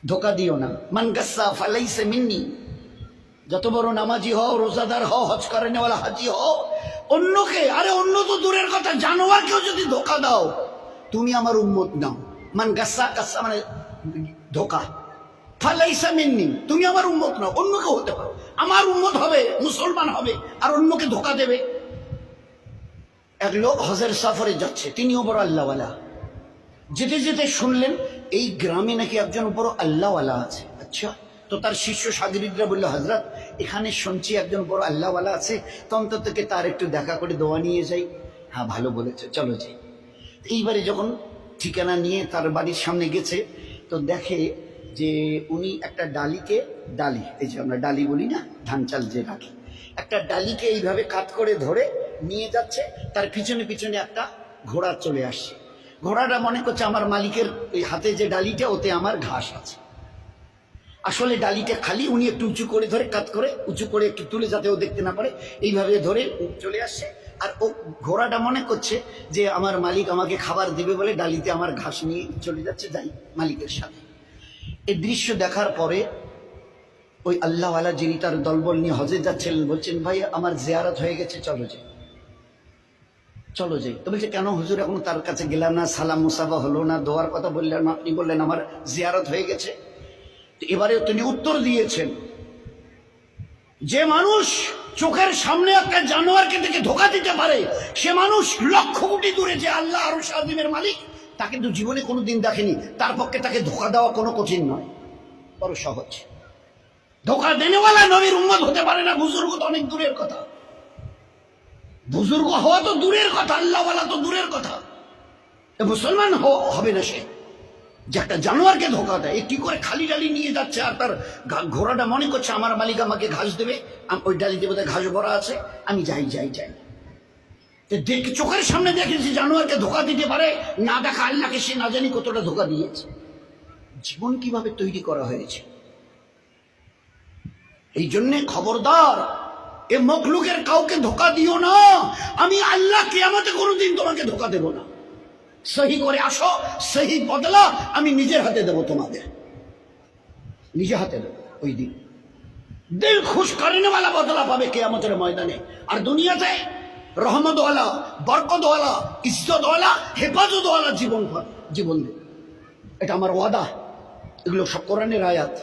ধোকা দিও না। মান গাসসা ফালাইসা মিন্নি, যত বড় নামাজি হও, রোজাদার হও, হজ করে নেওয়ালা হাজি হও, অন্যকে, আরে অন্য তো দূরের কথা, জানোয়ারকেও যদি ধোকা দাও তুমি আমার উম্মত নাও। মান গাসসা, গাসসা মানে ধোকা, ফালাইসা মিন্নি তুমি আমার উম্মত নাও। অন্যকে হতে পারো, আমার উম্মত হবে, মুসলমান হবে, আর অন্যকে ধোকা দেবে। এক লোক হজের সফরে যাচ্ছে, তিনিও বড় আল্লাহওয়ালা। যেতে যেতে শুনলেন এই গ্রামে নাকি একজন বড় আল্লাহওয়ালা আছে। আচ্ছা, তো তার শিষ্য সাগরিদরা বলল, হযরত এখানে শুনছি একজন বড় আল্লাহওয়ালা আছে, তো অন্তত তার একটু দেখা করে দোয়া নিয়ে যাই। হ্যাঁ ভালো বলেছে, চলো যাই। এইবারে যখন ঠিকানা নিয়ে তার বাড়ির সামনে গেছে, তো দেখে যে উনি একটা ডালিকে, ডালি এই যে আমরা ডালি বলি না, ধান চাল যে রাখি, একটা ডালিকে এইভাবে কাত করে ধরে নিয়ে যাচ্ছে। তার পিছনে পিছনে একটা ঘোড়া চলে আসছে। ঘোড়াটা মনে করছে আমার মালিকের এই হাতে যে ডালিটা, ওতে আমার ঘাস আছে। আসলে ডালিটা খালি, উনি একটু উঁচু করে ধরে, কাত করে উঁচু করে একটু তুলে যাতে ও দেখতে না পারে, এইভাবে ধরে চলে আসছে। আর ও ঘোড়াটা মনে করছে যে আমার মালিক আমাকে খাবার দিবে বলে ডালিতে আমার ঘাস নিয়ে চলে যাচ্ছে, যাই মালিকের সাথে। এই দৃশ্য দেখার পরে ওই আল্লাহওয়ালা যিনি তার দলবল নিয়ে হজে যাচ্ছিলেন বলছেন, ভাই আমার জিয়ারত হয়ে গেছে, চলো যাই, চলো যাই। তো বলছে, কেন হুজুর, এখন তার কাছে গেলাম না, সালাম মুসাফা হলো না, দোয়ার কথা বললেন না, আপনি বললেন আমার জিয়ারত হয়ে গেছে। তো এবারে তিনি উত্তর দিয়েছেন, যে মানুষ চোখের সামনে একটা জানোয়ারকে দেখে ধোকা দিতে পারে, সে মানুষ লক্ষ কোটি দূরে যে আল্লাহ আরশ আযীমের মালিক, তাকে তো জীবনে কোনোদিন দেখেনি। তার পক্ষে তাকে ধোকা দেওয়া কোনো কঠিন নয়, বড় সহজ। ধোকা দেনেওয়ালা নবীর উম্মত হতে পারে না, বুজুর্গ তো অনেক দূরের কথা, বুজুর্গ হওয়া তো দূরের কথা, আল্লাহওয়ালা তো দূরের কথা, মুসলমান হবে না সে যে একটা জানোয়ারকে ধোকা দেয়। কি করে খালি ডালি নিয়ে যাচ্ছে, আর তার ঘোড়াটা মনে করছে আমার মালিক আমাকে ঘাস দেবে, ওই ডালিতে বোধহয় ঘাস ভরা আছে, আমি যাই যাই যাই। চোখের সামনে দেখেছি জানোয়ারকে ধোকা দিতে পারে, না দেখা আল্লাহকে সে না জানি কতটা ধোকা দিয়েছে। জীবন কিভাবে তৈরি করা হয়েছে। এই জন্যে খবরদার, এ মখলুকের কাউকে ধোকা দিও না। আমি আল্লাহ কিয়ামতে কোনোদিন তোমাকে ধোকা দেব না। সহি করে আসো, সহি বদলা আমি নিজের হাতে দেব, তোমাদের নিজে হাতে দেব। ওই দিন দিল খুশ করেনেওয়ালা বদলা পাবে কিয়ামতের ময়দানে। আর দুনিয়াতে রহমতওয়ালা, বরকতওয়ালা, ইজ্জতওয়ালা, হেফাজতওয়ালা জীবন পাবে, জীবন দেবে। এটা আমার ওয়াদা, এগুলো সব কোরআনের আয়াত।